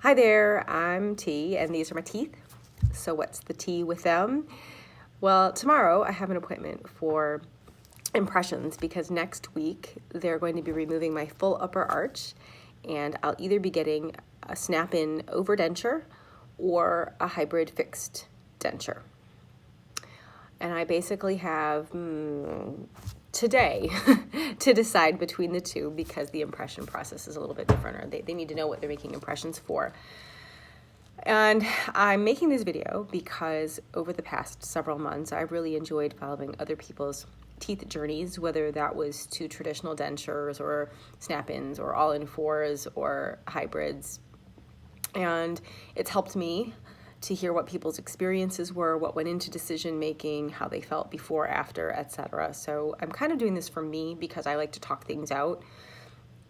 Hi there, I'm T, and these are my teeth. So what's the tea with them? Well, tomorrow I have an appointment for impressions because next week they're going to be removing my full upper arch, and I'll either be getting a snap-in over denture or a hybrid fixed denture. And I basically have today to decide between the two because the impression process is a little bit different, or they need to know what they're making impressions for. And I'm making this video because over the past several months, I've really enjoyed following other people's teeth journeys, whether that was to traditional dentures or snap-ins or all-in-fours or hybrids. And it's helped me to hear what people's experiences were, what went into decision making, how they felt before, after, etc. So I'm kind of doing this for me because I like to talk things out,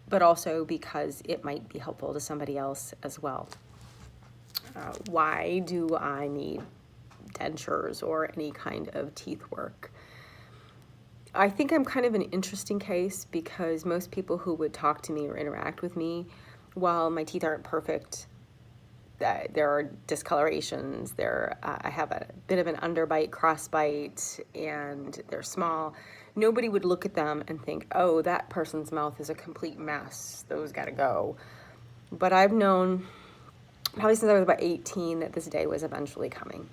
but also because it might be helpful to somebody else as well. Why do I need dentures or any kind of teeth work? I think I'm kind of an interesting case because most people who would talk to me or interact with me, while my teeth aren't perfect, there are discolorations, I have a bit of an underbite, crossbite, and they're small. Nobody would look at them and think, oh, that person's mouth is a complete mess, those gotta go. But I've known, probably since I was about 18, that this day was eventually coming.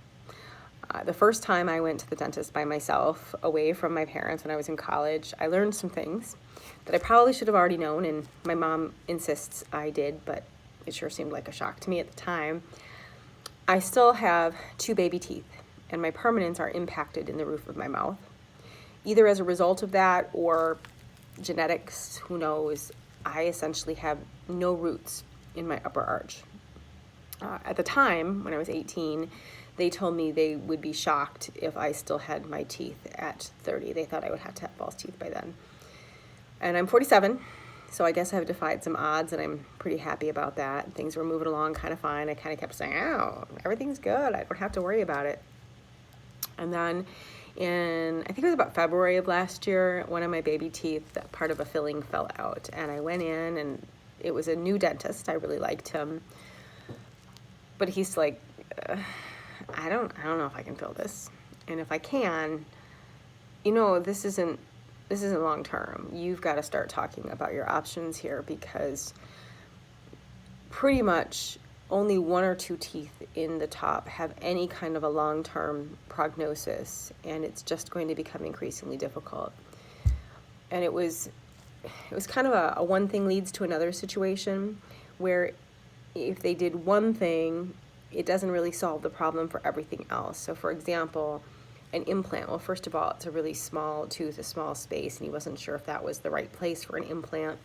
The first time I went to the dentist by myself, away from my parents when I was in college, I learned some things that I probably should have already known, and my mom insists I did, but it sure seemed like a shock to me at the time. I still have 2 baby teeth, and my permanents are impacted in the roof of my mouth. Either as a result of that or genetics, who knows, I essentially have no roots in my upper arch. At the time, when I was 18, they told me they would be shocked if I still had my teeth at 30. They thought I would have to have false teeth by then. And I'm 47, so I guess I've defied some odds, and I'm pretty happy about that. Things were moving along kind of fine. I kind of kept saying, oh, everything's good. I don't have to worry about it. And then I think it was about February of last year, one of my baby teeth, that part of a filling fell out. And I went in, and it was a new dentist. I really liked him. But he's like, I don't know if I can fill this. And if I can, this isn't long term. You've got to start talking about your options here, because pretty much only 1 or 2 teeth in the top have any kind of a long-term prognosis, and it's just going to become increasingly difficult. And it was kind of a one thing leads to another situation, where if they did one thing, it doesn't really solve the problem for everything else. So for example, an implant, well, first of all, it's a really small tooth, a small space, and he wasn't sure if that was the right place for an implant.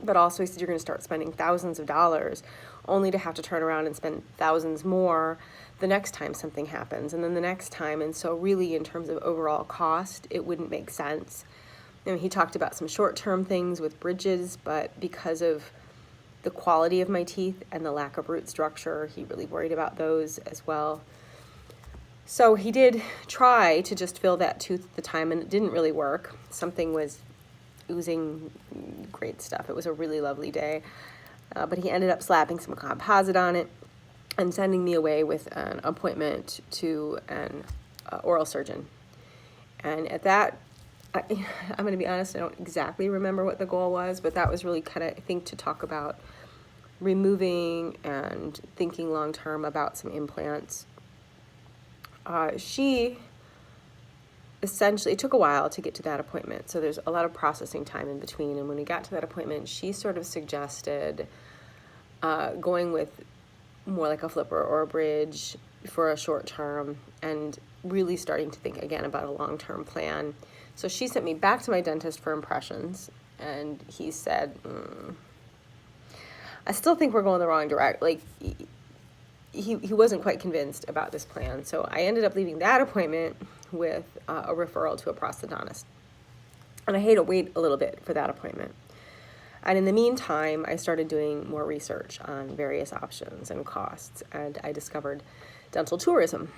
But also he said you're going to start spending thousands of dollars only to have to turn around and spend thousands more the next time something happens, and then the next time. And so really, in terms of overall cost, it wouldn't make sense. He talked about some short-term things with bridges, but because of the quality of my teeth and the lack of root structure, he really worried about those as well. So he did try to just fill that tooth at the time, and it didn't really work. Something was oozing great stuff. It was a really lovely day. But he ended up slapping some composite on it and sending me away with an appointment to an oral surgeon. And at that, I'm going to be honest, I don't exactly remember what the goal was, but that was really kind of, I think, to talk about removing and thinking long-term about some implants. She essentially, it took a while to get to that appointment, so there's a lot of processing time in between. And when we got to that appointment, she sort of suggested going with more like a flipper or a bridge for a short term, and really starting to think again about a long-term plan. So she sent me back to my dentist for impressions, and he said, I still think we're going the wrong direction. Like, he wasn't quite convinced about this plan. So I ended up leaving that appointment with a referral to a prosthodontist. And I had to wait a little bit for that appointment. And in the meantime, I started doing more research on various options and costs, and I discovered dental tourism.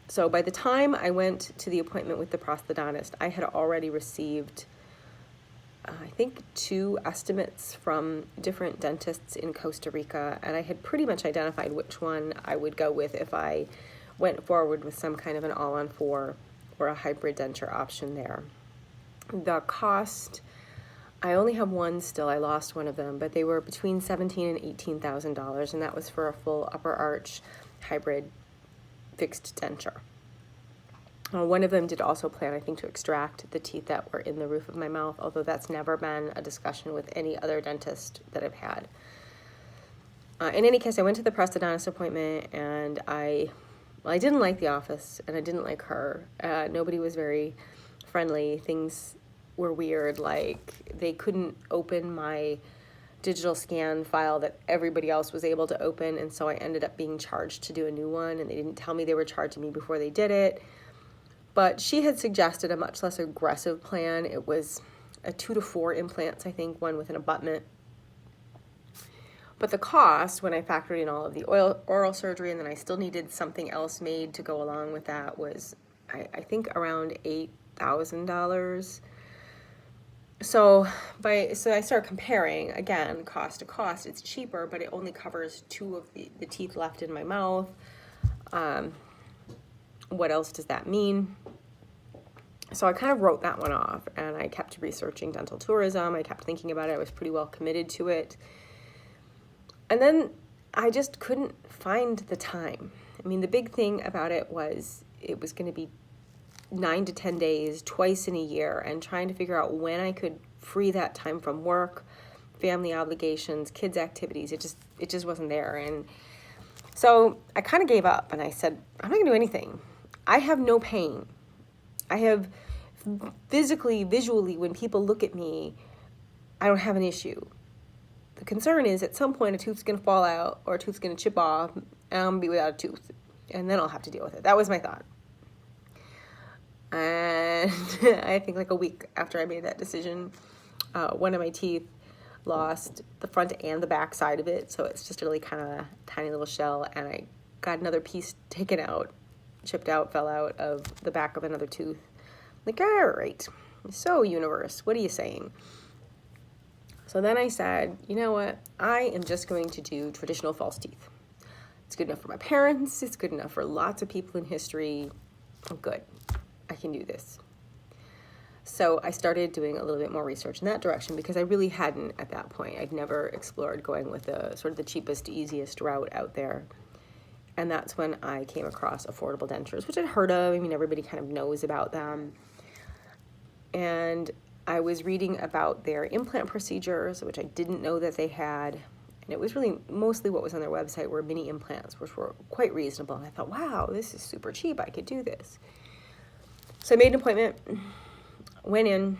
So by the time I went to the appointment with the prosthodontist, I had already received I think 2 estimates from different dentists in Costa Rica, and I had pretty much identified which one I would go with if I went forward with some kind of an all-on-4 or a hybrid denture option there. The cost, I only have one still. I lost one of them, but they were between $17,000 and $18,000, and that was for a full upper arch hybrid fixed denture. One of them did also plan, I think, to extract the teeth that were in the roof of my mouth, although that's never been a discussion with any other dentist that I've had. In any case, I went to the prosthodontist appointment, and I didn't like the office, and I didn't like her. Nobody was very friendly. Things were weird, like they couldn't open my digital scan file that everybody else was able to open, and so I ended up being charged to do a new one, and they didn't tell me they were charging me before they did it. But she had suggested a much less aggressive plan. It was a 2 to 4 implants, I think, one with an abutment. But the cost, when I factored in all of the oral surgery, and then I still needed something else made to go along with that, was, I think, around $8,000. So I started comparing, again, cost to cost. It's cheaper, but it only covers 2 of the teeth left in my mouth. What else does that mean? So I kind of wrote that one off, and I kept researching dental tourism. I kept thinking about it. I was pretty well committed to it. And then I just couldn't find the time. I mean, the big thing about it was going to be 9 to 10 days, twice in a year, and trying to figure out when I could free that time from work, family obligations, kids' activities. It just wasn't there. And so I kind of gave up, and I said, I'm not going to do anything. I have no pain. I have visually, when people look at me, I don't have an issue. The concern is at some point a tooth's going to fall out or a tooth's going to chip off, and I'm going to be without a tooth, and then I'll have to deal with it. That was my thought. And I think like a week after I made that decision, one of my teeth lost the front and the back side of it, so it's just really kind of a tiny little shell, and I got another piece taken out, chipped out, fell out of the back of another tooth. Like, all right, so universe, what are you saying? So then I said, you know what? I am just going to do traditional false teeth. It's good enough for my parents. It's good enough for lots of people in history. I'm good. I can do this. So I started doing a little bit more research in that direction because I really hadn't at that point. I'd never explored going with the sort of the cheapest, easiest route out there. And that's when I came across affordable dentures, which I'd heard of. I mean, everybody kind of knows about them. And I was reading about their implant procedures, which I didn't know that they had. And it was really mostly what was on their website were mini implants, which were quite reasonable. And I thought, wow, this is super cheap. I could do this. So I made an appointment, went in,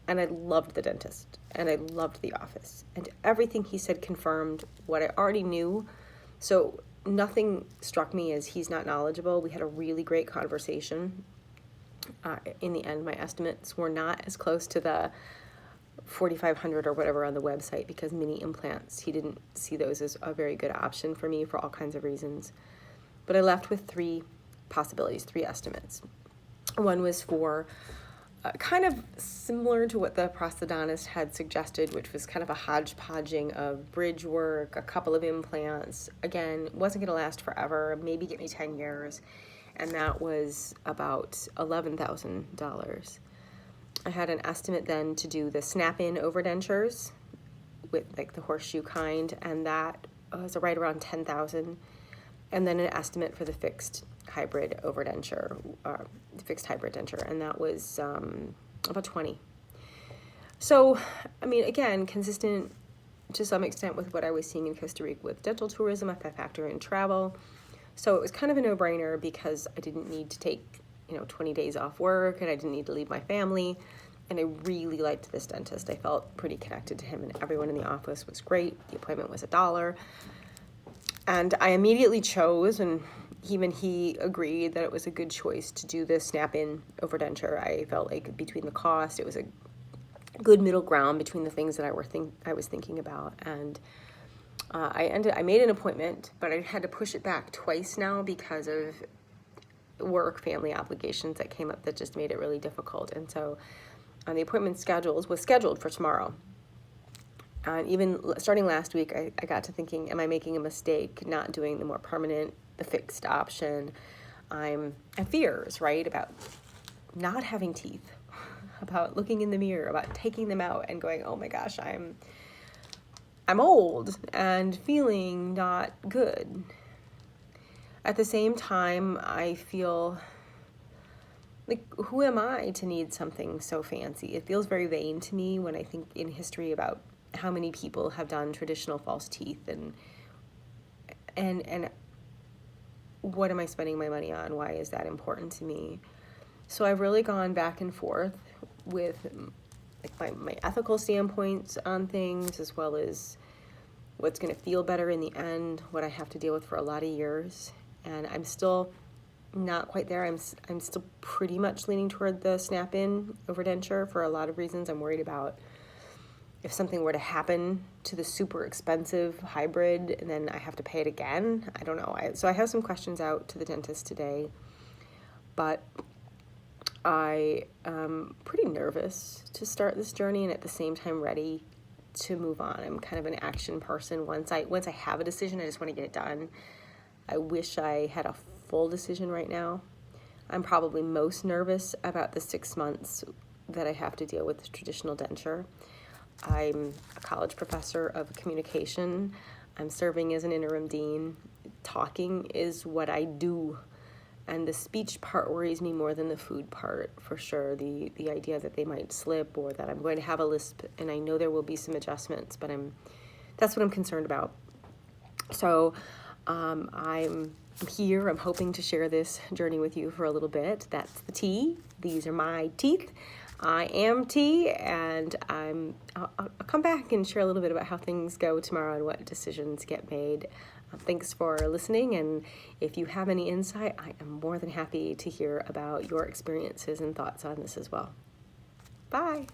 and I loved the dentist. And I loved the office. And everything he said confirmed what I already knew. So nothing struck me as he's not knowledgeable. We had a really great conversation. In the end, my estimates were not as close to the 4,500 or whatever on the website because mini implants, he didn't see those as a very good option for me for all kinds of reasons. But I left with 3 possibilities, 3 estimates. One was for kind of similar to what the prosthodontist had suggested, which was kind of a hodgepodging of bridge work, a couple of implants. Again, wasn't going to last forever, maybe get me 10 years. And that was about $11,000. I had an estimate then to do the snap-in overdentures with like the horseshoe kind, and that was right around $10,000. And then an estimate for the fixed hybrid overdenture, fixed hybrid denture, and that was about $20,000. So, I mean, again, consistent to some extent with what I was seeing in Costa Rica with dental tourism, if I factor in travel. So it was kind of a no-brainer because I didn't need to take, 20 days off work, and I didn't need to leave my family. And I really liked this dentist. I felt pretty connected to him, and everyone in the office was great. The appointment was $1. And I immediately chose, and even he agreed that it was a good choice to do the snap-in overdenture. I felt like between the cost, it was a good middle ground between the things that I was thinking about. And I made an appointment, but I had to push it back twice now because of work, family obligations that came up that just made it really difficult. And so the appointment was scheduled for tomorrow. And even starting last week, I got to thinking, am I making a mistake not doing the more permanent, the fixed option? I have fears, right, about not having teeth, about looking in the mirror, about taking them out and going, oh my gosh, I'm old and feeling not good. At the same time, I feel like, who am I to need something so fancy? It feels very vain to me when I think in history about how many people have done traditional false teeth and what am I spending my money on? Why is that important to me? So I've really gone back and forth with like my ethical standpoints on things, as well as what's going to feel better in the end, what I have to deal with for a lot of years. And I'm still not quite there. I'm still pretty much leaning toward the snap-in over denture for a lot of reasons. I'm worried about if something were to happen to the super expensive hybrid and then I have to pay it again. I don't know. So I have some questions out to the dentist today, but I am pretty nervous to start this journey and at the same time ready to move on. I'm kind of an action person. Once I have a decision, I just want to get it done. I wish I had a full decision right now. I'm probably most nervous about the 6 months that I have to deal with the traditional denture. I'm a college professor of communication. I'm serving as an interim dean. Talking is what I do. And the speech part worries me more than the food part, for sure. The idea that they might slip or that I'm going to have a lisp, and I know there will be some adjustments, but that's what I'm concerned about. So I'm here. I'm hoping to share this journey with you for a little bit. That's the T. These are my teeth. I am T, and I'll come back and share a little bit about how things go tomorrow and what decisions get made. Thanks for listening, and if you have any insight, I am more than happy to hear about your experiences and thoughts on this as well. Bye.